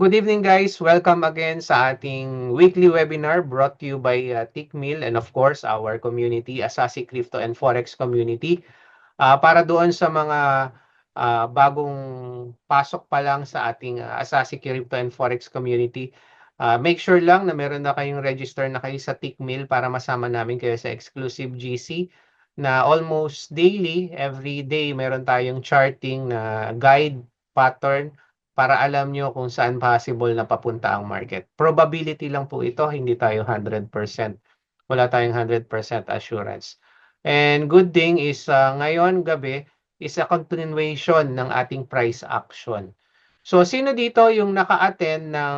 good evening guys. Welcome again sa ating weekly webinar brought to you by Tickmill and of course our community, Asasi Crypto and Forex community. Para doon sa mga bagong pasok pa lang sa ating Asasi Crypto and Forex community, make sure lang na meron na kayong register na kayo sa Tickmill para masama namin kayo sa exclusive GC na almost daily, every day meron tayong charting na guide pattern para alam nyo kung saan possible na papunta ang market. Probability lang po ito, hindi tayo 100%. Wala tayong 100% assurance. And good thing is ngayon gabi is a continuation ng ating price action. So sino dito yung naka-attend ng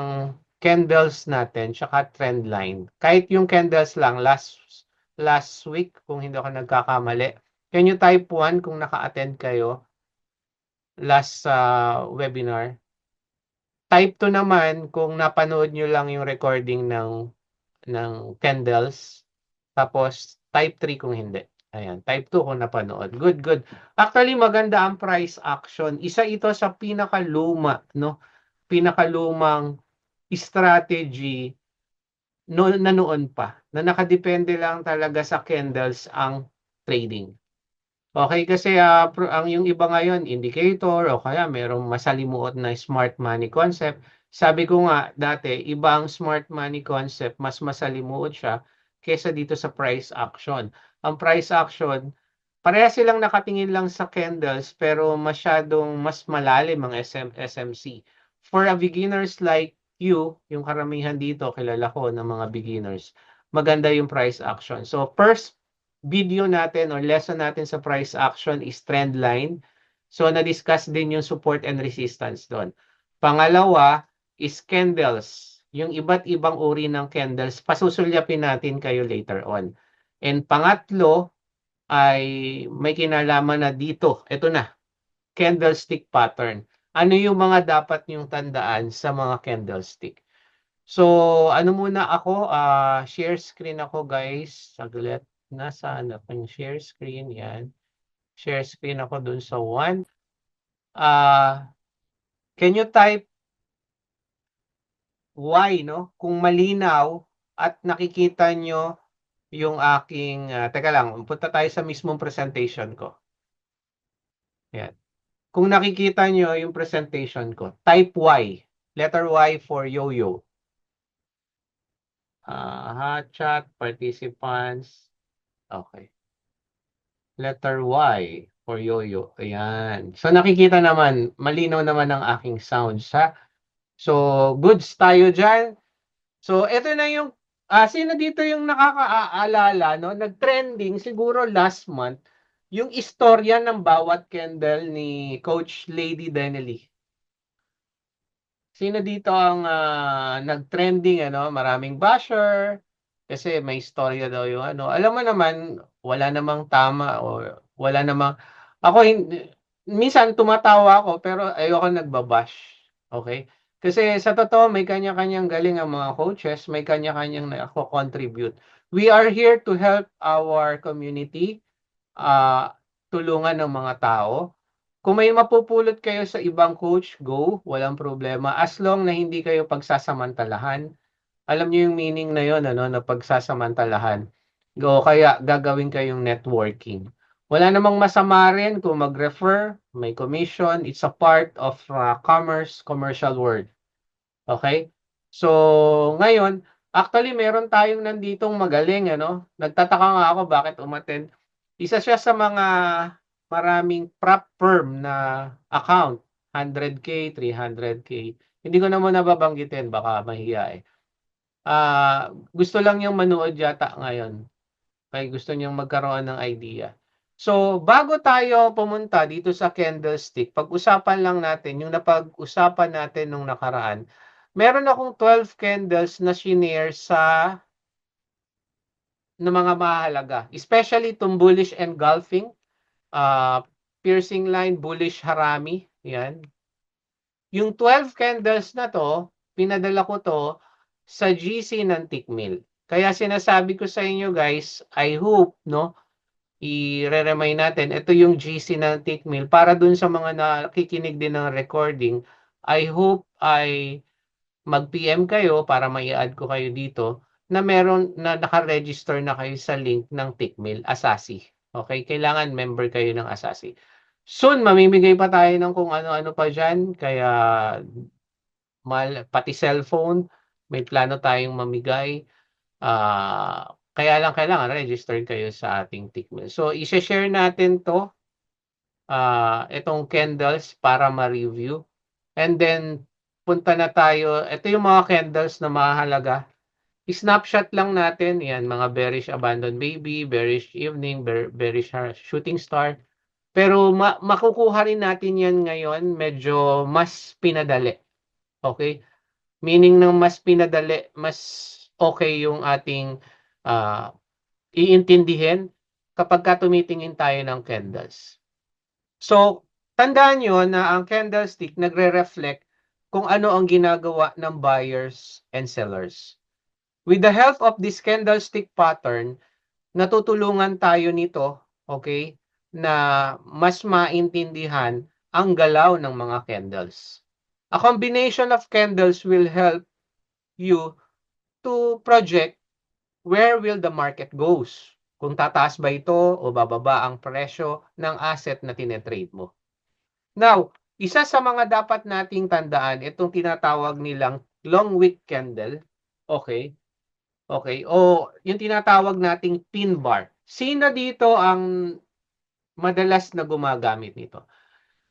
candles natin tsaka trend line? Kahit yung candles lang last week kung hindi ako nagkakamali. Can you type 1 kung naka-attend kayo last webinar? Type 2 naman kung napanood nyo lang yung recording ng candles. Tapos type 3 kung hindi. Ayan, type 2 kung napanood. Good, good. Actually, maganda ang price action. Isa ito sa pinakaluma, no? Pinakalumang strategy na noon pa. Na nakadepende lang talaga sa candles ang trading. Okay, kasi ang yung iba ngayon, indicator o kaya merong masalimuot na smart money concept. Sabi ko nga dati, iba ang smart money concept, mas masalimuot siya kesa dito sa price action. Ang price action, pareha silang nakatingin lang sa candles pero masyadong mas malalim ang SMC. For a beginners like you, yung karamihan dito, kilala ko ng mga beginners, maganda yung price action. So first video natin or lesson natin sa price action is trend line. So na-discuss din yung support and resistance doon. Pangalawa is candles. Yung iba't ibang uri ng candles, pasusulyapin natin kayo later on. And pangatlo ay may kinalaman na dito. Ito na, candlestick pattern. Ano yung mga dapat yung tandaan sa mga candlestick? So, ano muna ako, share screen ako guys. Saglit. Nasaan ako yung share screen? Yan. Share screen ako dun sa 1. Can you type Y, no? Kung malinaw at nakikita nyo yung aking, teka lang, punta tayo sa mismong presentation ko. Yan. Kung nakikita nyo yung presentation ko, type Y. Letter Y for yo-yo. Chat, participants. Okay. Letter Y for yo-yo. Ayan. So nakikita naman, malinaw naman ang aking sounds ha. So goods tayo dyan. So ito na yung, sino dito yung nakakaalala, no? Nag-trending siguro last month, yung istorya ng bawat candle ni Coach Lady Denely. Sino dito ang nag-trending, ano? Maraming basher, kasi may istorya daw yung ano. Alam mo naman, wala namang tama o wala namang, ako minsan tumatawa ako pero ayoko nagbabash. Okay? Kasi sa totoo, may kanya-kanyang galing ang mga coaches, may kanya-kanyang nako-contribute. We are here to help our community, tulungan ng mga tao. Kung may mapupulot kayo sa ibang coach, go, walang problema. As long na hindi kayo pagsasamantalahan. Alam niyo yung meaning na yon, ano, na pagsasamantalahan. Go, kaya gagawin kayong networking. Wala namang masama rin kung mag-refer, may commission, it's a part of commercial world. Okay? So, ngayon, actually meron tayong nanditong magaling, ano? Nagtataka nga ako bakit umattend. Isa siya sa mga maraming prop firm na account, 100K, 300K. Hindi ko naman nababanggitin, baka mahiya eh. Gusto lang niyang manood yata ngayon. Kaya gusto niyang magkaroon ng idea. So, bago tayo pumunta dito sa candlestick, pag-usapan lang natin yung napag-usapan natin nung nakaraan. Meron akong 12 candles na shinare sa mga mahalaga. Especially itong bullish engulfing, piercing line, bullish harami. Yan. Yung 12 candles na to, pinadala ko to sa GC ng Tickmill. Kaya sinasabi ko sa inyo guys, I hope, no, i-remind natin, ito yung GC ng Tickmill para dun sa mga nakikinig din ng recording, I hope ay mag-PM kayo para mai-add ko kayo dito na meron na naka-register na kayo sa link ng Tickmill, Asasi. Okay? Kailangan member kayo ng Asasi. Soon, mamimigay pa tayo ng kung ano-ano pa dyan. Kaya, pati cellphone, may plano tayong mamigay. Kaya lang kailangan register kayo sa ating Tickmill. So, i-share natin to, itong candles para ma-review. And then, punta na tayo. Ito yung mga candles na mahalaga. I-snapshot lang natin. Yan, mga bearish abandoned baby, bearish evening, bearish shooting star. Pero makukuha rin natin yan ngayon medyo mas pinadali. Okay? Meaning ng mas pinadali, mas okay yung ating iintindihin kapag ka tumitingin tayo ng candles. So, tandaan nyo na ang candlestick nagre-reflect kung ano ang ginagawa ng buyers and sellers. With the help of this candlestick pattern, natutulungan tayo nito, okay, na mas maintindihan ang galaw ng mga candles. A combination of candles will help you to project where will the market goes. Kung tataas ba ito o bababa ang presyo ng asset na tinetrade mo. Now, isa sa mga dapat nating tandaan, itong tinatawag nilang long wick candle. Okay? Okay. O yung tinatawag nating pin bar. Sino dito ang madalas na gumagamit nito?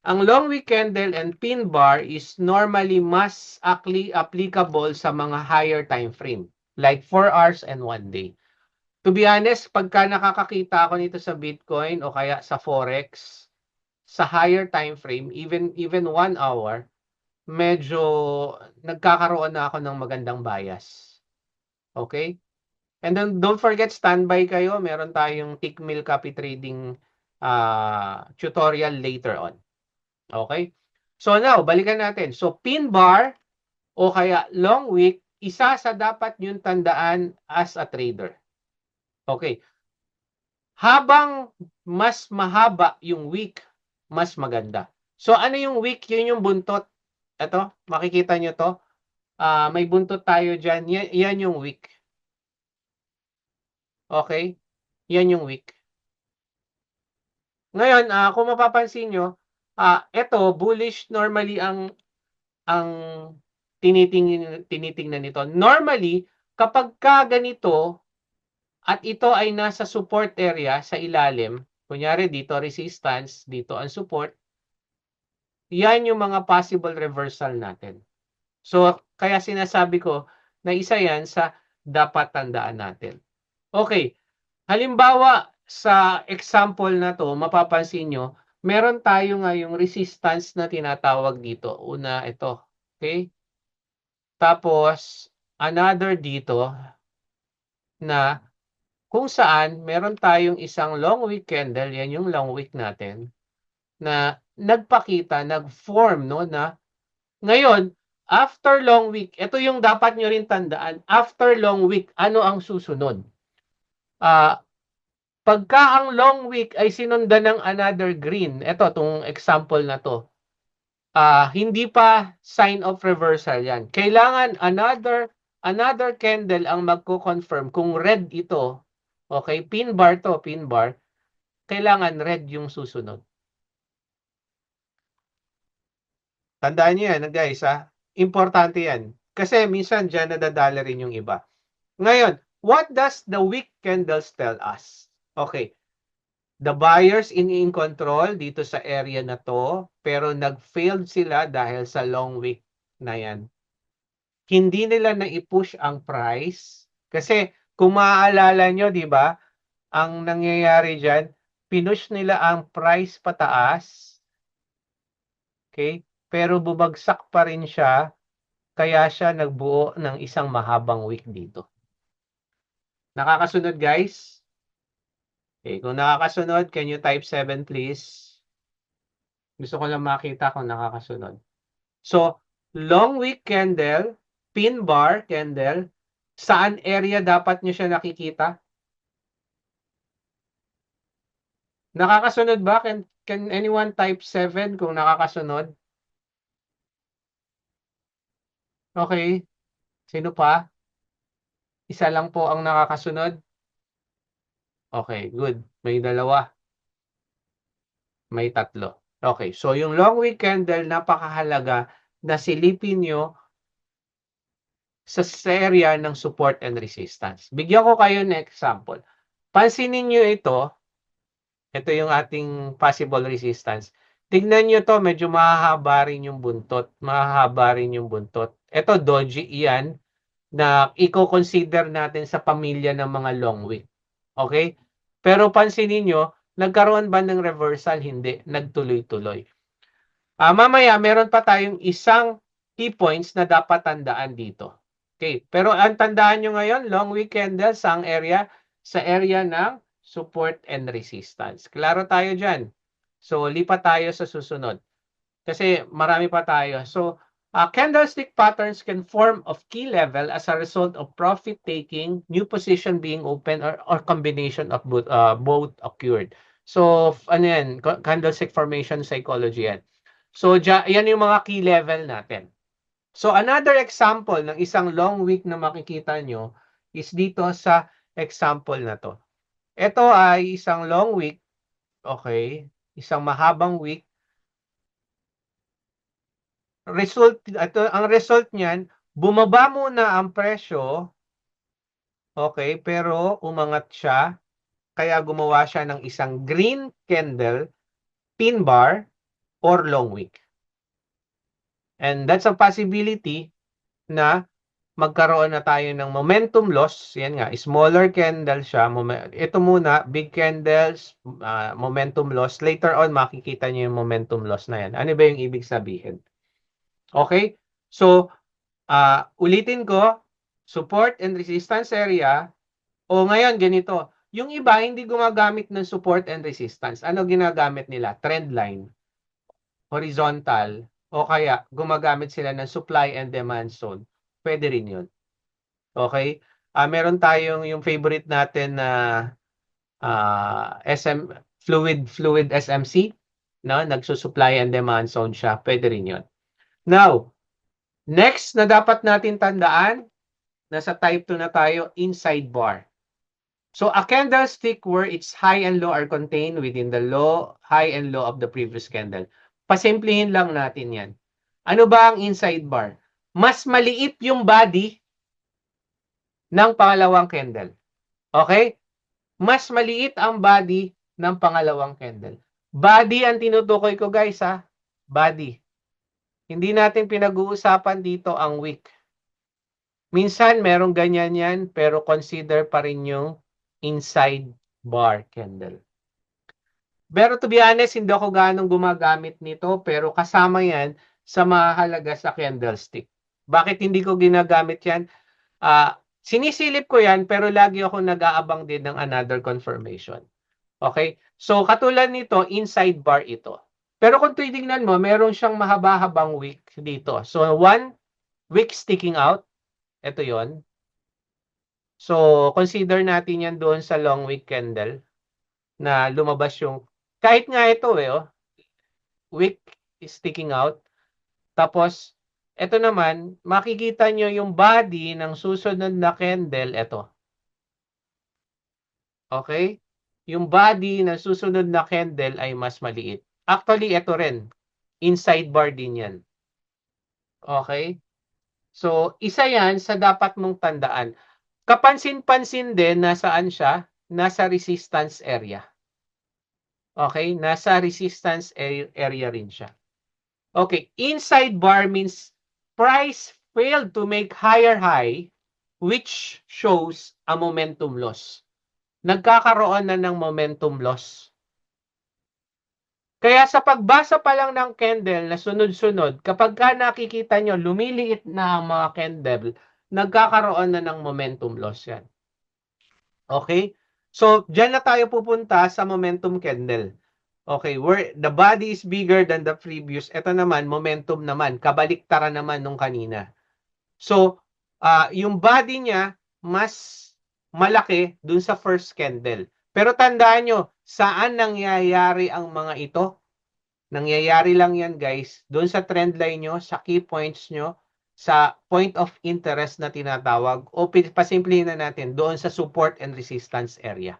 Ang long wick candle and pin bar is normally mas applicable sa mga higher time frame. Like 4 hours and 1 day. To be honest, pagka nakakakita ako nito sa Bitcoin o kaya sa Forex, sa higher time frame, even 1 hour, medyo nagkakaroon na ako ng magandang bias. Okay? And then don't forget, standby kayo. Meron tayong Tickmill copy trading tutorial later on. Okay? So now, balikan natin. So pin bar o kaya long wick, isa sa dapat yung tandaan as a trader. Okay. Habang mas mahaba yung wick, mas maganda. So ano yung wick? Yun yung buntot. Ito, makikita nyo to. May buntot tayo dyan. Yan yung wick. Okay? Yan yung wick. Ngayon, kung mapapansin nyo, ito, bullish normally ang tinitingnan nito. Normally, kapag ka ganito, at ito ay nasa support area sa ilalim, kunyari dito resistance, dito ang support, yan yung mga possible reversal natin. So, kaya sinasabi ko na isa yan sa dapat tandaan natin. Okay, halimbawa sa example na to, mapapansin nyo, meron tayo ngayong resistance na tinatawag dito. Una, ito. Okay? Tapos, another dito na kung saan meron tayong isang long wick candle, yan yung long wick natin, na nagpakita, nag-form, no, na ngayon, after long wick, ito yung dapat nyo rin tandaan, after long wick, ano ang susunod? Pagka ang long wick ay sinundan ng another green, ito, itong example na to, hindi pa sign of reversal yan. Kailangan another candle ang magko-confirm kung red ito. Okay, pin bar to, pin bar. Kailangan red yung susunod. Tandaan niyo yan, guys, ha? Importante yan. Kasi minsan dyan nadadala rin yung iba. Ngayon, what does the wick candles tell us? Okay, the buyers in control dito sa area na to, pero nag-failed sila dahil sa long wick na yan. Hindi nila na-push ang price kasi kung maaalala nyo, di ba, ang nangyayari dyan, pinush nila ang price pataas, okay, pero bumagsak pa rin siya, kaya siya nagbuo ng isang mahabang wick dito. Nakakasunod, guys? Okay, kung nakakasunod, can you type 7 please? Gusto ko lang makita kung nakakasunod. So, long wick candle, pin bar candle, saan area dapat nyo siya nakikita? Nakakasunod ba? Can anyone type 7 kung nakakasunod? Okay. Sino pa? Isa lang po ang nakakasunod. Okay, good. May dalawa, may tatlo. Okay, so yung long week candle, napakahalaga na silipin nyo sa area ng support and resistance. Bigyan ko kayo ng example. Pansinin nyo ito yung ating possible resistance. Tignan nyo to, medyo mahahaba rin yung buntot. Mahahaba rin yung buntot. Ito, doji yan na i-consider natin sa pamilya ng mga long week. Okay? Pero pansinin nyo, nagkaroon ba ng reversal? Hindi. Nagtuloy-tuloy. Mamaya, meron pa tayong isang key points na dapat tandaan dito. Okay. Pero ang tandaan nyo ngayon, long week candle, sa area ng support and resistance. Klaro tayo dyan. So, lipat tayo sa susunod. Kasi marami pa tayo. So, candlestick patterns can form of key level as a result of profit taking, new position being open, or combination of both occurred. So, ano yan? Candlestick formation psychology yan. So, yan yung mga key level natin. So, another example ng isang long week na makikita nyo is dito sa example na to. Ito ay isang long week, okay? Isang mahabang week. Ang result niyan, bumaba muna ang presyo, okay, pero umangat siya, kaya gumawa siya ng isang green candle, pin bar, or long wick. And that's a possibility na magkaroon na tayo ng momentum loss. Yan nga, smaller candle siya. Ito muna, big candles, momentum loss. Later on, makikita niyo yung momentum loss na yan. Ano ba yung ibig sabihin? Okay? So, ulitin ko, support and resistance area. O ngayon, ganito. Yung iba, hindi gumagamit ng support and resistance. Ano ginagamit nila? Trend line, horizontal, o kaya gumagamit sila ng supply and demand zone. Pwede rin yun. Okay? Meron tayong yung favorite natin na fluid SMC, no? Nagsusupply and demand zone siya. Pwede rin yun. Now, next na dapat natin tandaan, nasa type 2 na tayo, inside bar. So, a candlestick where its high and low are contained within the high and low of the previous candle. Pasimplihin lang natin yan. Ano ba ang inside bar? Mas maliit yung body ng pangalawang candle. Okay? Mas maliit ang body ng pangalawang candle. Body ang tinutukoy ko, guys, ha? Body. Hindi natin pinag-uusapan dito ang wick. Minsan, merong ganyan yan, pero consider pa rin yung inside bar candle. Pero to be honest, hindi ako ganong gumagamit nito, pero kasama yan sa mahalaga sa candlestick. Bakit hindi ko ginagamit yan? Sinisilip ko yan, pero lagi ako nag-aabang din ng another confirmation. Okay? So, katulad nito, inside bar ito. Pero kung titignan mo, meron siyang mahaba-habang wick dito. So, one wick sticking out. Ito yon. So, consider natin yan doon sa long wick candle na lumabas yung, kahit nga ito wick is sticking out. Tapos, ito naman, makikita nyo yung body ng susunod na candle, ito. Okay? Yung body ng susunod na candle ay mas maliit. Actually, ito rin. Inside bar din yan. Okay? So, isa yan sa dapat mong tandaan. Kapansin-pansin din, nasaan siya? Nasa resistance area. Okay? Nasa resistance area rin siya. Okay. Inside bar means price failed to make higher high, which shows a momentum loss. Nagkakaroon na ng momentum loss. Kaya sa pagbasa pa lang ng candle na sunod-sunod, kapag ka nakikita nyo, lumiliit na ang mga candle, nagkakaroon na ng momentum loss yan. Okay? So, dyan na tayo pupunta sa momentum candle. Okay, where the body is bigger than the previous. Ito naman, momentum naman. Kabaliktaran naman nung kanina. So, yung body niya, mas malaki dun sa first candle. Pero tandaan nyo, saan nangyayari ang mga ito? Nangyayari lang yan, guys, doon sa trend line nyo, sa key points nyo, sa point of interest na tinatawag o pasimplihin na natin doon sa support and resistance area.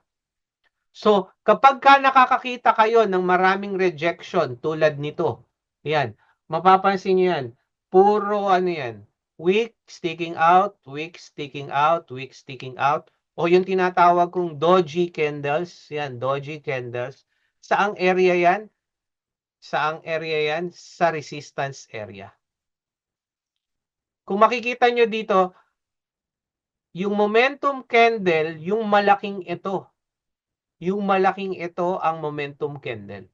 So, kapag ka nakakakita kayo ng maraming rejection tulad nito, yan, mapapansin nyo yan, puro ano yan, weak, sticking out, weak, sticking out, weak, sticking out, o yung tinatawag kong doji candles, yan, doji candles. Saang area yan? Saang area yan? Sa resistance area. Kung makikita nyo dito, yung momentum candle, yung malaking ito. Yung malaking ito ang momentum candle.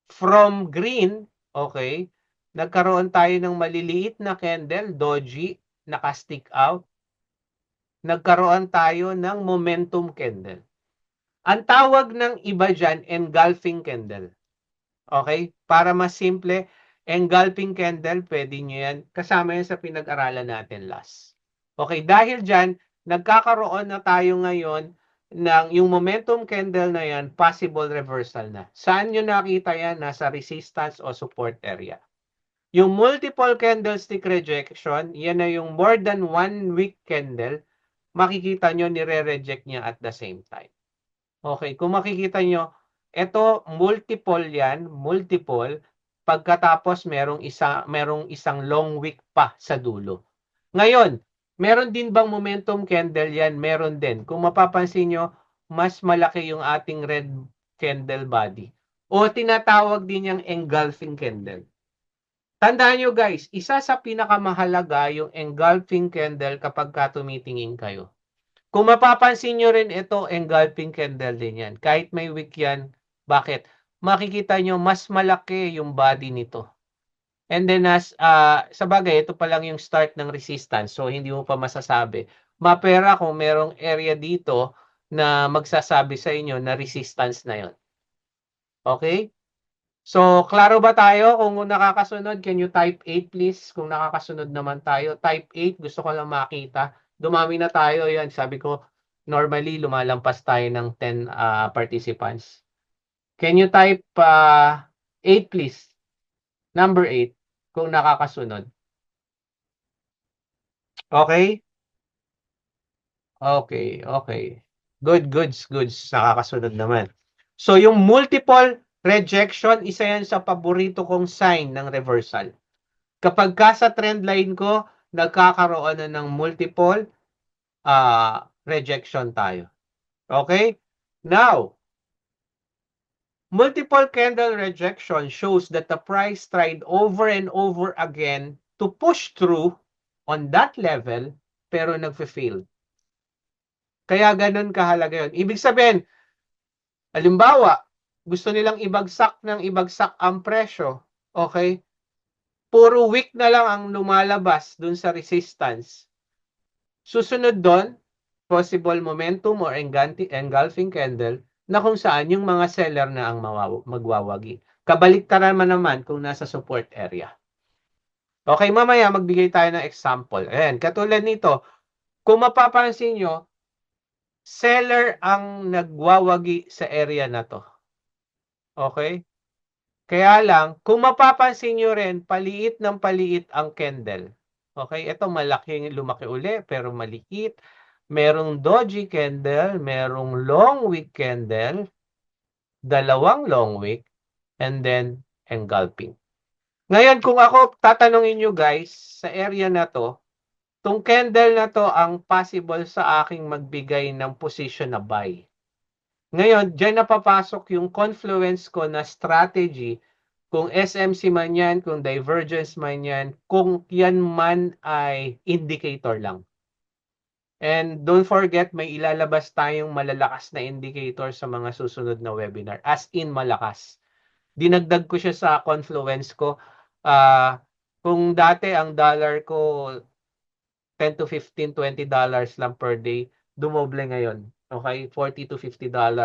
From green, okay, nagkaroon tayo ng maliliit na candle, doji, naka-stick out. Nagkaroon tayo ng momentum candle. Ang tawag ng iba dyan, engulfing candle. Okay? Para mas simple, engulfing candle, pwede nyo yan. Kasama yan sa pinag-aralan natin last. Okay, dahil dyan, nagkakaroon na tayo ngayon ng yung momentum candle na yan, possible reversal na. Saan nyo nakita yan? Nasa resistance o support area. Yung multiple candlestick rejection, yan na yung more than 1 week candle, makikita nyo nire-reject niya at the same time. Okay, kung makikita nyo, ito multiple yan, multiple, pagkatapos merong isang long wick pa sa dulo. Ngayon, meron din bang momentum candle yan? Meron din. Kung mapapansin nyo, mas malaki yung ating red candle body. O tinatawag din yung engulfing candle. Tandaan nyo guys, isa sa pinakamahalaga yung engulfing candle kapag tumitingin kayo. Kung mapapansin nyo rin ito, engulfing candle din yan. Kahit may wick yan, bakit? Makikita nyo, mas malaki yung body nito. And then, sa bagay, ito pa lang yung start ng resistance. So, hindi mo pa masasabi. Mapera kung merong area dito na magsasabi sa inyo na resistance na yon. Okay? So, klaro ba tayo? Kung nakakasunod, can you type 8 please? Kung nakakasunod naman tayo. Type 8, gusto ko lang makita. Dumami na tayo. Yan, sabi ko, normally, lumalampas tayo ng 10 participants. Can you type 8 please? Number 8, kung nakakasunod. Okay? Okay, okay. Goods. Nakakasunod naman. So, yung multiple rejection, isa yan sa paborito kong sign ng reversal. Kapag sa trend line ko, nagkakaroon na ng multiple rejection tayo. Okay? Now, multiple candle rejection shows that the price tried over and over again to push through on that level, pero nagfe-fail. Kaya ganun kahalaga yun. Ibig sabihin, halimbawa, gusto nilang ibagsak ang presyo. Okay? Puro weak na lang ang lumalabas dun sa resistance. Susunod doon, possible momentum or engulfing candle na kung saan yung mga seller na ang magwawagi. Kabaliktaran naman kung nasa support area. Okay, mamaya magbigay tayo ng example. Ayan, katulad nito, kung mapapansin nyo, seller ang nagwawagi sa area na to. Okay? Kaya lang, kung mapapansin nyo rin, paliit ng paliit ang candle. Okay? Ito lumaki uli, pero maliit. Merong doji candle, merong long wick candle, dalawang long wick, and then engulfing. Ngayon, kung ako tatanungin nyo guys, sa area na to, tong candle na to ang possible sa aking magbigay ng position na buy. Ngayon, dyan na papasok yung confluence ko na strategy. Kung SMC man yan, kung divergence man yan, kung yan man ay indicator lang. And don't forget, may ilalabas tayong malalakas na indicator sa mga susunod na webinar. As in, malakas. Dinagdag ko siya sa confluence ko. Kung dati ang dollar ko 10 to 15, $20 lang per day, dumoble ngayon. Okay? $40 to $50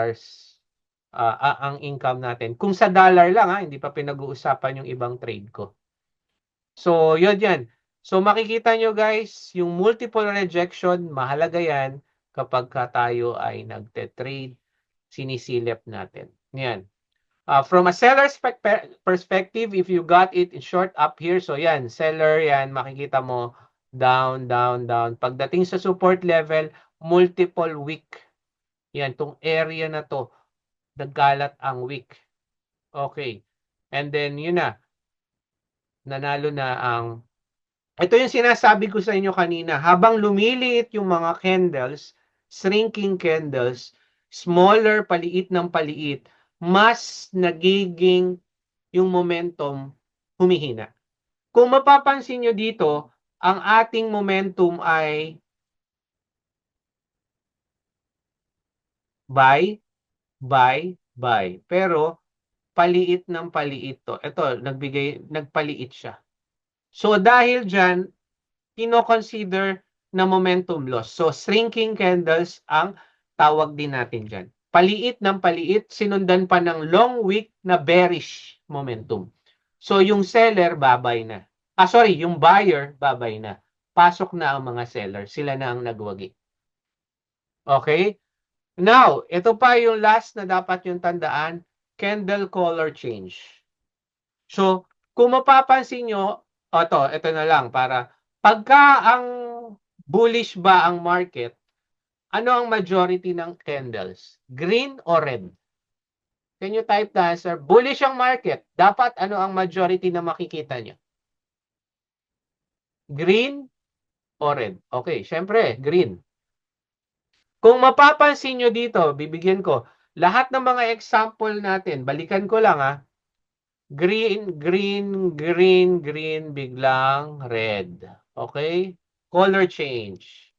ang income natin. Kung sa dollar lang, hindi pa pinag-uusapan yung ibang trade ko. So, yun yan. So, makikita nyo guys, yung multiple rejection, mahalaga yan kapag tayo ay nagte-trade, sinisilip natin. Yan. From a seller's perspective, if you got it in short up here, so yan, seller yan, makikita mo, down, down, down. Pagdating sa support level, multiple wick. Yan, tong area na to, nagkalat ang wick. Okay. And then, yun na, nanalo na ang, ito yung sinasabi ko sa inyo kanina, habang lumiliit yung mga candles, shrinking candles, smaller, paliit ng paliit, mas nagiging yung momentum humihina. Kung mapapansin nyo dito, ang ating momentum ay buy, buy, buy. Pero paliit ng paliit to. Ito, nagpaliit siya. So dahil dyan, kino-consider na momentum loss. So shrinking candles ang tawag din natin dyan. Paliit ng paliit, sinundan pa ng long wick na bearish momentum. So yung seller, babay na. Yung buyer, babay na. Pasok na ang mga seller. Sila na ang nagwagi. Okay? Now, ito pa yung last na dapat yung tandaan, candle color change. So, kung mapapansin nyo, ito na lang para pagka ang bullish ba ang market, ano ang majority ng candles? Green or red? Can you type the answer? Bullish ang market. Dapat ano ang majority na makikita nyo? Green or red? Okay, syempre, green. Kung mapapansin nyo dito, bibigyan ko, lahat ng mga example natin, balikan ko lang green, green, green, green, biglang red. Okay? Color change.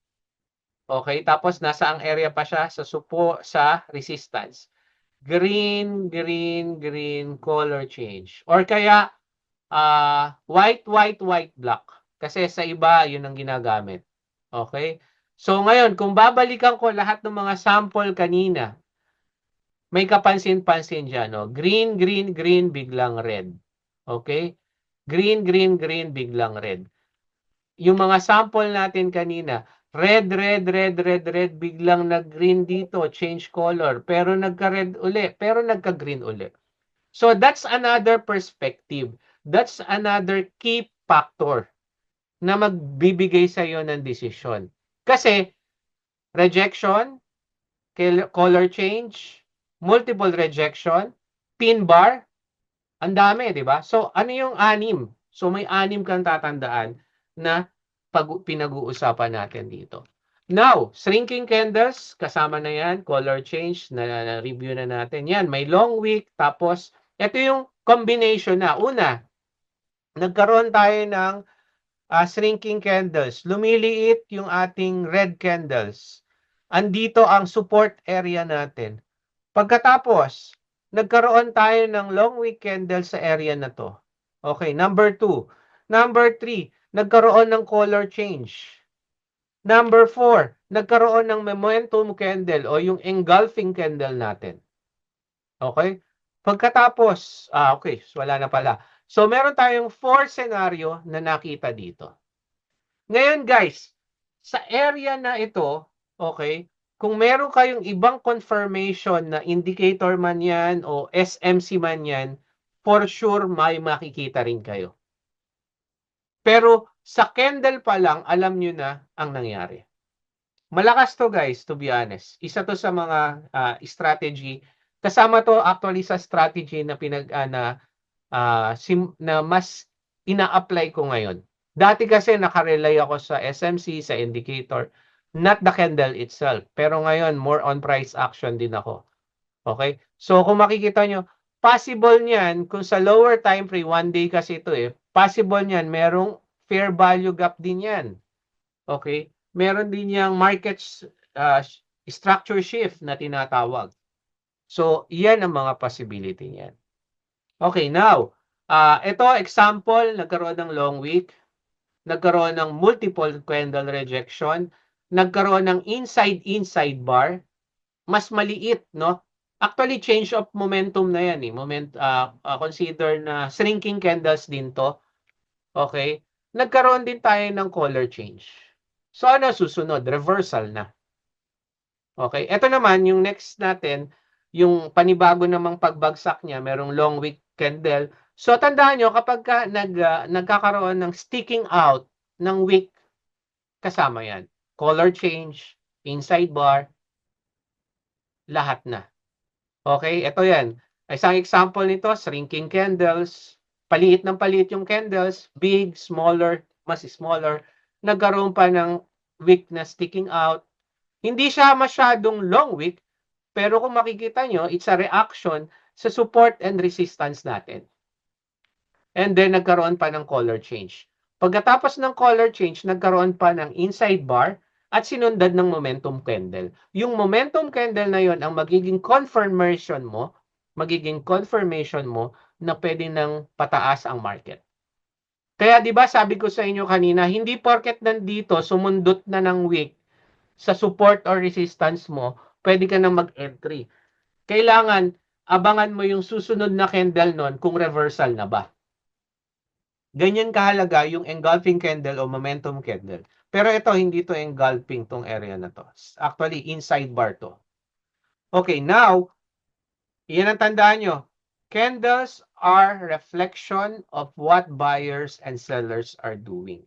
Okay? Tapos nasa ang area pa siya sa resistance. Green, green, green, color change. Or kaya white, white, white, black. Kasi sa iba, yun ang ginagamit. Okay? So ngayon, kung babalikan ko lahat ng mga sample kanina, may kapansin-pansin dyan, no? Green, green, green, biglang red. Okay? Green, green, green, biglang red. Yung mga sample natin kanina, red, red, red, red, red, biglang nag-green dito, change color, pero nagka-red uli, pero nagka-green uli. So that's another perspective. That's another key factor na magbibigay sa iyo ng desisyon. Kasi rejection, color change, multiple rejection, pin bar, ang dami, di ba? So, ano yung anim? So, may anim kang tatandaan na pinag-uusapan natin dito. Now, shrinking candles, kasama na yan, color change, na-review na natin. Yan, may long wick, tapos, ito yung combination na. Una, nagkaroon tayo ng shrinking candles. Lumiliit yung ating red candles. Andito ang support area natin. Pagkatapos, nagkaroon tayo ng long wick candle sa area na to. Okay, number 2. Number 3, nagkaroon ng color change. Number 4, nagkaroon ng momentum candle o yung engulfing candle natin. Okay? Pagkatapos, okay, so wala na pala. So, meron tayong 4 scenario na nakita dito. Ngayon, guys, sa area na ito, okay, kung meron kayong ibang confirmation na indicator man yan o SMC man yan, for sure may makikita rin kayo. Pero sa candle pa lang, alam nyo na ang nangyari. Malakas to guys, to be honest. Isa to sa mga strategy. Kasama to actually sa strategy na na mas ina-apply ko ngayon. Dati kasi nakarely ako sa SMC, sa indicator, not the candle itself. Pero ngayon, more on price action din ako. Okay? So kung makikita nyo, possible niyan, kung sa lower time frame, 1 day kasi ito possible niyan, merong fair value gap din yan. Okay? Meron din yang market structure shift na tinatawag. So, yan ang mga possibility niyan. Okay, now, ito example, nagkaroon ng long wick, nagkaroon ng multiple candle rejection, nagkaroon ng inside bar, mas maliit, no? Actually, change of momentum na yan, consider na shrinking candles din to. Okay? Nagkaroon din tayo ng color change. So, ano susunod? Reversal na. Okay? Ito naman, yung next natin, yung panibago namang pagbagsak niya, merong long wick candle. So, tandaan nyo, kapag nagkakaroon ng sticking out ng wick kasama yan. Color change, inside bar, lahat na. Okay, ito yan. Isang example nito, shrinking candles. Paliit ng paliit yung candles, big, smaller, mas smaller. Nagkaroon pa ng wick na sticking out. Hindi siya masyadong long wick, pero kung makikita nyo, it's a reaction sa support and resistance natin. And then, nagkaroon pa ng color change. Pagkatapos ng color change, nagkaroon pa ng inside bar at sinundan ng momentum candle. Yung momentum candle na yon ang magiging confirmation mo na pwede nang pataas ang market. Kaya 'di ba sabi ko sa inyo kanina, hindi porket nandito sumundot na ng wick sa support or resistance mo, pwede ka nang mag-entry. Kailangan abangan mo yung susunod na candle nun kung reversal na ba. Ganyan kahalaga yung engulfing candle o momentum candle. Pero ito, hindi to engulfing tong area na to. Actually, inside bar to. Okay, now, yan ang tandaan nyo. Candles are reflection of what buyers and sellers are doing.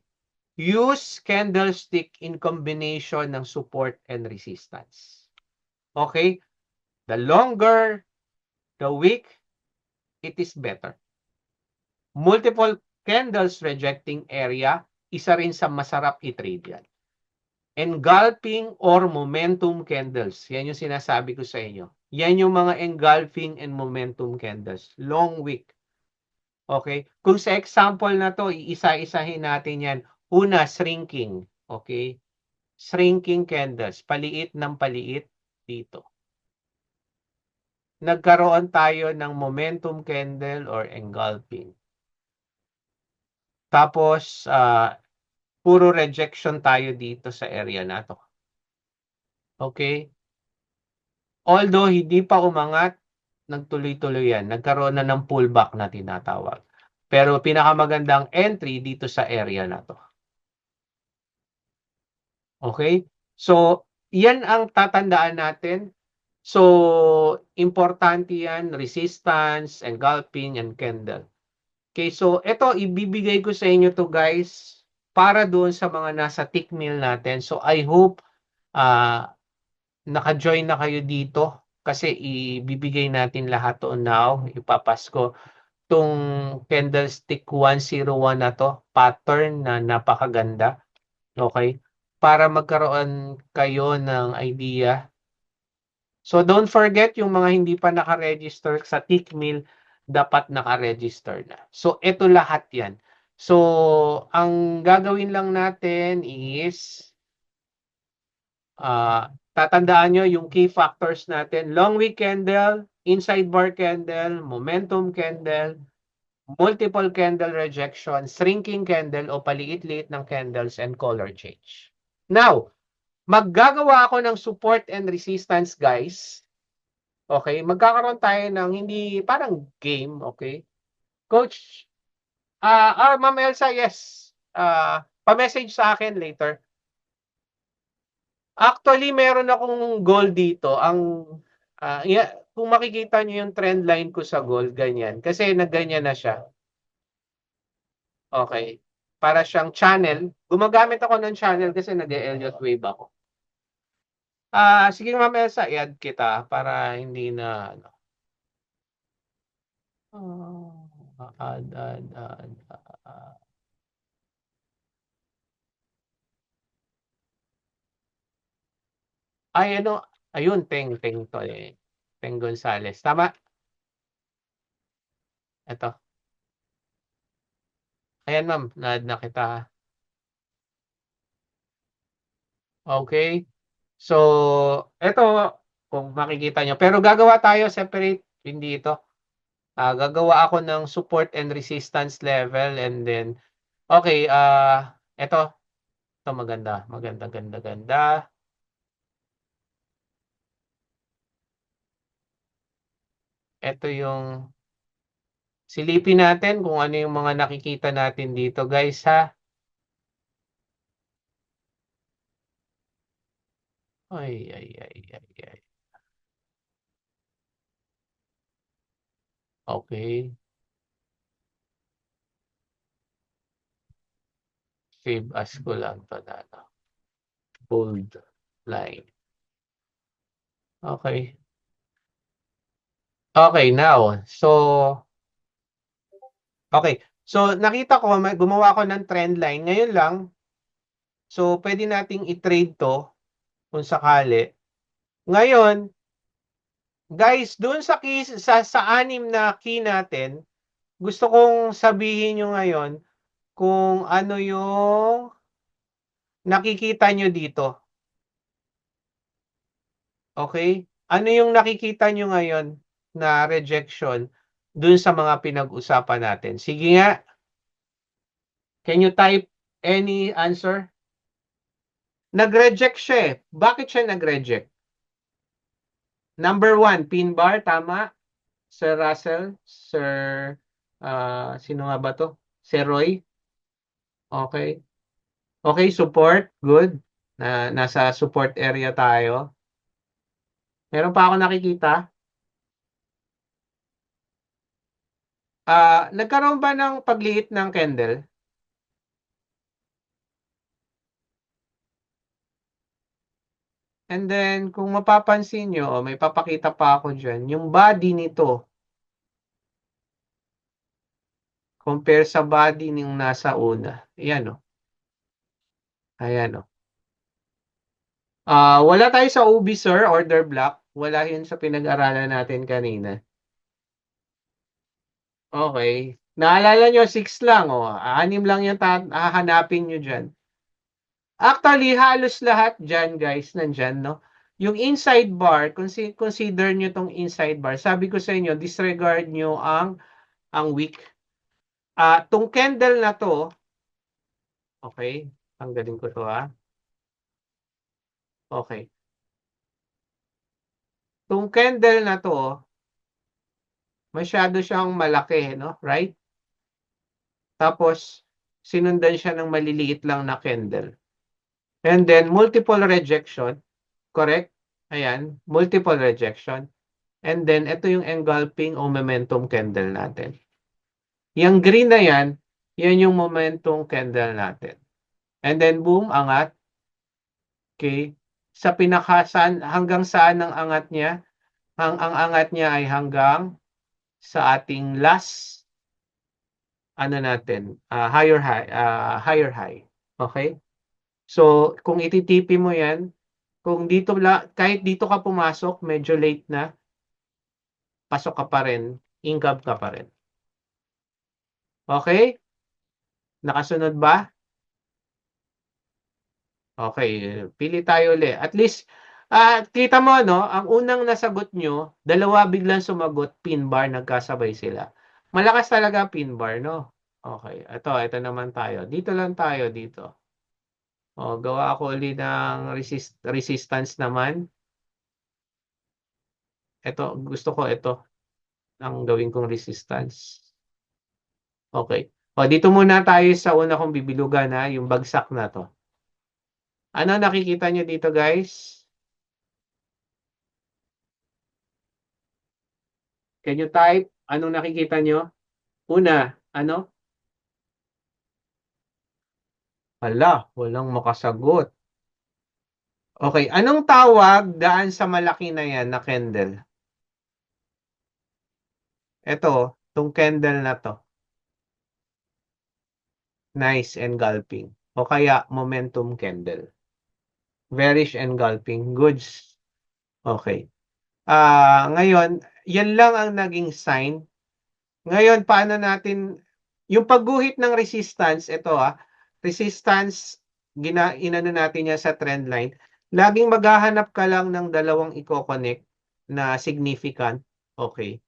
Use candlestick in combination ng support and resistance. Okay? The longer the wick, it is better. Multiple candles rejecting area, isa rin sa masarap i-trade yan. Engulfing or momentum candles. Yan yung sinasabi ko sa inyo. Yan yung mga engulfing and momentum candles. Long wick. Okay? Kung sa example na to, iisa-isahin natin yan. Una, shrinking. Okay? Shrinking candles. Paliit ng paliit dito. Nagkaroon tayo ng momentum candle or engulfing. Tapos, puro rejection tayo dito sa area na to. Okay? Although hindi pa umangat, nagtuloy-tuloy yan. Nagkaroon na ng pullback na tinatawag. Pero pinakamagandang entry dito sa area na to. Okay? So, yan ang tatandaan natin. So, importante yan, resistance, engulfing, and candle. Okay, so ito, ibibigay ko sa inyo to guys, para doon sa mga nasa tick mill natin. So, I hope naka-join na kayo dito kasi ibibigay natin lahat to now. Ipapasko tong candlestick 101 na to, pattern na napakaganda. Okay? Para magkaroon kayo ng idea. So don't forget yung mga hindi pa naka-register sa Tickmill, dapat naka-register na. So ito lahat 'yan. So ang gagawin lang natin is tatandaan nyo yung key factors natin. Long wick candle, inside bar candle, momentum candle, multiple candle rejection, shrinking candle o paliit-liit ng candles and color change. Now, maggagawa ako ng support and resistance, guys. Okay, magkakaroon tayo ng hindi parang game, okay? Coach, Ma'am Elsa, yes. Pa-message sa akin later. Actually, meron akong goal dito. Kung makikita niyo yung trend line ko sa gold, ganyan. Kasi nagganyan na siya. Okay. Para siyang channel. Gumagamit ako ng channel kasi nag-Elliott wave ako. Sige Ma'am Elsa, i-add kita para hindi na ano. Add. Ay, ano, ayun, Teng to eh. Teng Gonzales. Tama? Ito. Ayan, ma'am. Na-add na kita. Okay. So, ito, kung makikita nyo. Pero gagawa tayo separate, hindi ito. Gagawa ako ng support and resistance level and then, okay, ito. Ito maganda. Maganda, ganda, ganda. Ito yung silipin natin kung ano yung mga nakikita natin dito, guys, ha? Ay. Okay. Save as ko lang to na. Hold line. Okay. Okay, now. So, okay. So, nakita ko, gumawa ko ng trend line. Ngayon lang, so, pwede nating i-trade to kung sakali. Ngayon, guys, doon sa, sa anim na key natin, gusto kong sabihin nyo ngayon kung ano yung nakikita nyo dito. Okay? Ano yung nakikita nyo ngayon na rejection dun sa mga pinag-usapan natin? Sige nga, can you type any answer? Nag-reject siya eh. Bakit siya nag-reject? Number one, pin bar, tama? Sir Russell, Sir, sino nga ba to? Sir Roy? Okay. Okay, support, good. Nasa support area tayo. Meron pa ako nakikita. Nagkaroon ba ng pagliit ng candle? And then, kung mapapansin nyo, may papakita pa ako dyan, yung body nito, compare sa body ng nasa una. Ayan o. Ayan o. Wala tayo sa OB, sir, order block. Wala yun sa pinag-aralan natin kanina. Okay. Naalala nyo, 6 lang. O. 6 lang yung hahanapin nyo dyan. Actually, halos lahat dyan, guys, nandyan, no? Yung inside bar, consider nyo tong inside bar. Sabi ko sa inyo, disregard nyo ang wick. Tong candle na to, okay, tanggalin ko to Okay. Tong candle na to, masyado siyang malaki, no? Right? Tapos, sinundan siya ng maliliit lang na candle. And then, multiple rejection. Correct? Ayan, multiple rejection. And then, ito yung engulfing o momentum candle natin. Yung green na yan yung momentum candle natin. And then, boom, angat. Okay? Sa pinakasan, hanggang saan ang angat niya? Ang angat niya ay hanggang sa ating last natin, higher high. Okay? So, kung ititipi mo 'yan, kung dito kahit dito ka pumasok, medyo late na, pasok ka pa rin, income ka pa rin. Okay? Nakasunod ba? Okay, pili tayo ulit. At least kita mo ang unang nasagot nyo, dalawa biglang sumagot, pin bar, nagkasabay sila. Malakas talaga pin bar, no? Okay, ito naman tayo. Dito lang tayo dito. Gawa ako ulit ng resistance naman. Gusto ko ito ang gawin kong resistance. Okay. Dito muna tayo sa una kong bibilugan yung bagsak na to. Ano nakikita nyo dito, guys? Can you type? Anong nakikita nyo? Una, ano? Walang makasagot. Okay, anong tawag daan sa malaki na yan na candle? Ito, tong candle na to. Nice engulfing. O kaya momentum candle. Bearish engulfing. Goods. Okay. Ngayon, yan lang ang naging sign. Ngayon, paano natin, yung pagguhit ng resistance, ito resistance, inano natin yan sa trend line. Laging maghahanap ka lang ng dalawang i-connect na significant. Okay.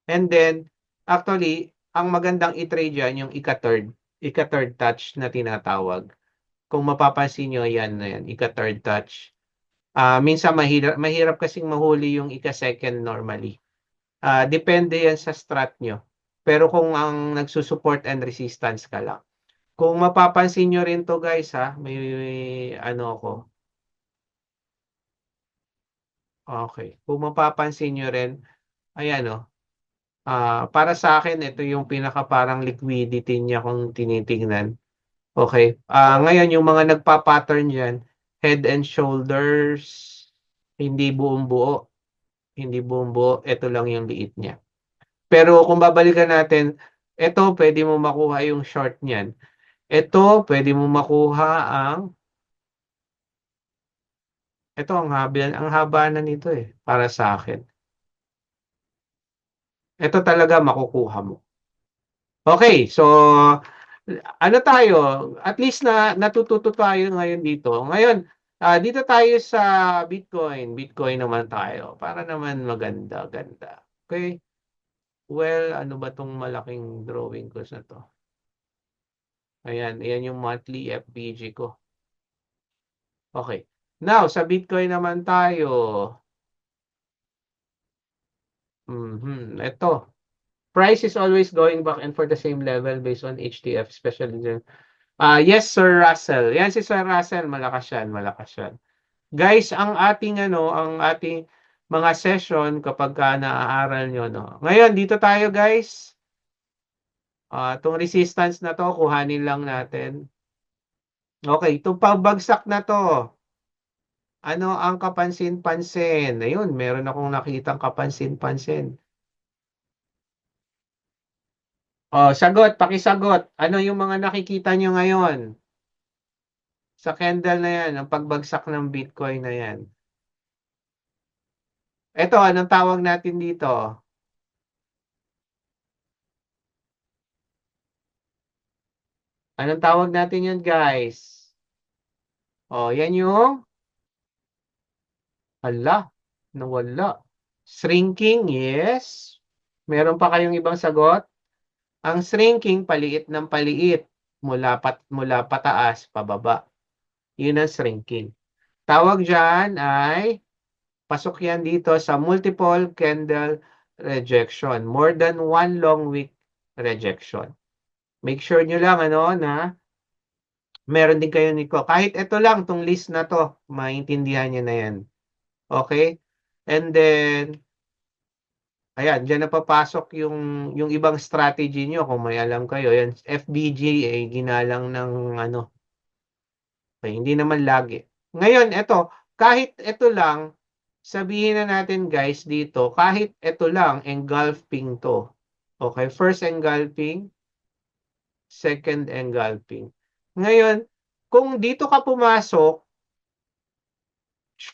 And then, actually, ang magandang i-trade yan, yung ika-third touch na tinatawag. Kung mapapansin nyo, yan na yan, ika-third touch. Minsan mahirap kasing mahuli yung ika-second normally. Depende yan sa strat nyo. Pero kung ang nagsusupport and resistance ka lang. Kung mapapansin nyo rin to guys may ano ako. Okay. Kung mapapansin nyo rin, ayan para sa akin, ito yung pinaka parang liquidity niya kung tinitingnan. Okay. Ngayon, yung mga nagpa-pattern dyan, Head and Shoulders, hindi buong buo. Hindi buong buo. Ito lang yung liit niya. Pero kung babalikan natin, ito pwede mo makuha yung short niyan. Ito pwede mo makuha ang ito ang haba na nito eh para sa akin. Ito talaga makukuha mo. Okay, so ano tayo? At least na natututo tayo ngayon dito. Ngayon, dito tayo sa Bitcoin. Bitcoin naman tayo para naman maganda, ganda. Okay? Well, ano ba tong malaking drawing ko na to? Ayan yung monthly FPG ko. Okay. Now, sa Bitcoin naman tayo. Ito. Price is always going back and for the same level based on HTF, especially dyan. Yes, Sir Russell. Yan si Sir Russell, malakas yan, malakas yan. Guys, ang ating mga session kapag ka naaaral nyo, no. Ngayon, dito tayo, guys. Itong resistance na to, kuhanin lang natin. Okay, itong pagbagsak na to. Ano ang kapansin-pansin? Ayun, meron akong nakitang kapansin-pansin. Sagot, pakisagot. Ano yung mga nakikita nyo ngayon? Sa candle na yan, ang pagbagsak ng Bitcoin na yan. Ito, anong tawag natin dito? Anong tawag natin yan, guys? Yan yung, nawala. Shrinking, yes. Meron pa kayong ibang sagot? Ang shrinking, paliit ng paliit. Mula pataas, pababa. Yun ang shrinking. Tawag dyan ay, pasok yan dito sa multiple candle rejection. More than one long wick rejection. Make sure nyo lang na meron din kayo nito. Kahit ito lang, tong list na to, maintindihan nyo na yan. Okay? And then, ayan, dyan na papasok yung ibang strategy nyo kung may alam kayo. Yan, FBG ay ginalang ng okay, hindi naman lagi. Ngayon, kahit ito lang, sabihin na natin guys dito, kahit ito lang, engulfing to. Okay, first engulfing, second engulfing. Ngayon, kung dito ka pumasok,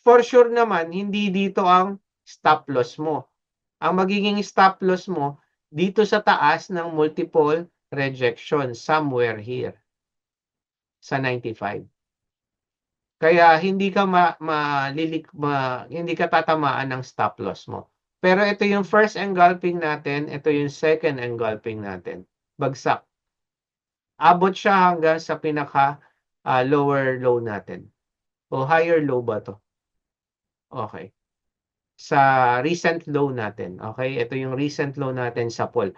for sure naman, hindi dito ang stop loss mo. Ang magiging stop loss mo, dito sa taas ng multiple rejection, somewhere here, sa 95. Kaya hindi ka hindi ka tatamaan ng stop loss mo. Pero ito yung first engulfing natin, ito yung second engulfing natin. Bagsak. Abot siya hanggang sa pinaka lower low natin. O higher low ba to? Okay. Sa recent low natin. Okay? Ito yung recent low natin sa poll.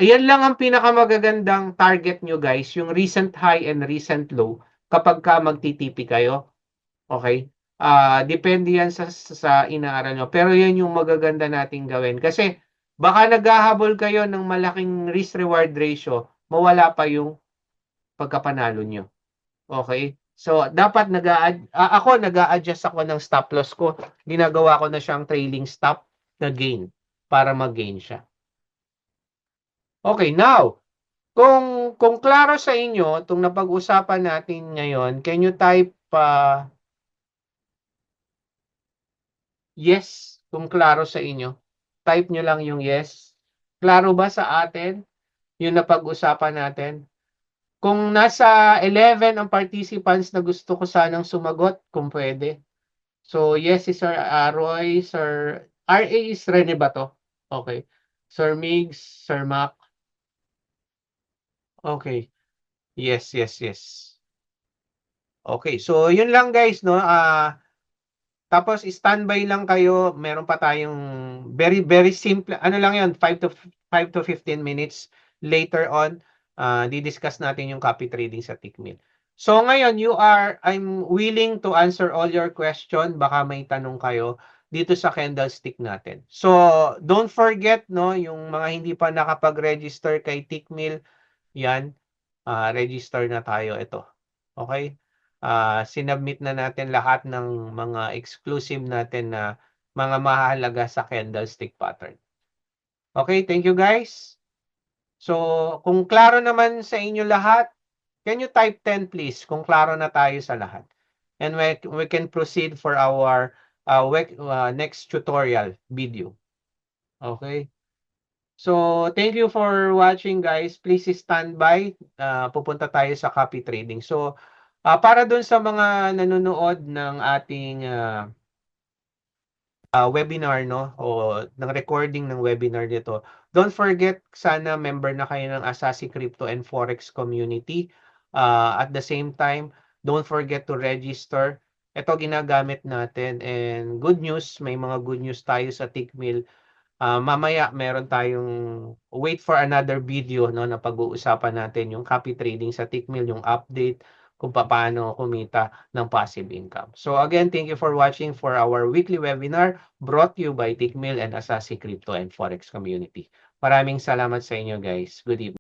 Ayan lang ang pinakamagagandang target nyo guys, yung recent high and recent low kapag ka magtitipi kayo. Okay? Depende yan sa inaaral nyo. Pero yan yung magaganda nating gawin. Kasi baka naghahabol kayo ng malaking risk-reward ratio, mawala pa yung pagkapanalo nyo. Okay? So, dapat ako nag-a-adjust ako ng stop loss ko. Ginagawa ko na siyang trailing stop na gain para mag-gain siya. Okay, now, kung klaro sa inyo itong napag-usapan natin ngayon, can you type yes kung klaro sa inyo? Type nyo lang yung yes. Klaro ba sa atin yung napag-usapan natin? Kung nasa 11 ang participants na gusto ko sanang sumagot, kung pwede. So, yes si Sir Roy, Sir RA is Rene ba to? Okay. Sir Migs, Sir Mac. Okay. Yes, yes, yes. Okay, so yun lang guys, no? Tapos standby lang kayo, meron pa tayong very very simple. Ano lang 'yon, 5 to 15 minutes later on, di-discuss natin yung copy trading sa Tickmill. So ngayon, I'm willing to answer all your question, baka may tanong kayo dito sa candlestick natin. So don't forget no, yung mga hindi pa nakapag-register kay Tickmill, yan, register na tayo ito. Okay? sinubmit na natin lahat ng mga exclusive natin na mga mahalaga sa candlestick pattern. Okay, thank you guys. So, kung klaro naman sa inyo lahat, can you type 10 please kung klaro na tayo sa lahat? And we can proceed for our next tutorial video. Okay? So, thank you for watching guys. Please stand by. Pupunta tayo sa copy trading. So, para dun sa mga nanonood ng ating webinar, no? O ng recording ng webinar nito, don't forget, sana member na kayo ng Asasi Crypto and Forex community. At the same time, don't forget to register. Ito ginagamit natin, and good news, may mga good news tayo sa Tickmill. Mamaya meron tayong wait for another video, no, na pag-uusapan natin yung copy trading sa Tickmill, yung update kung paano kumita ng passive income. So again, thank you for watching for our weekly webinar brought to you by Tickmill and Asasi Crypto and Forex Community. Maraming salamat sa inyo guys. Good evening.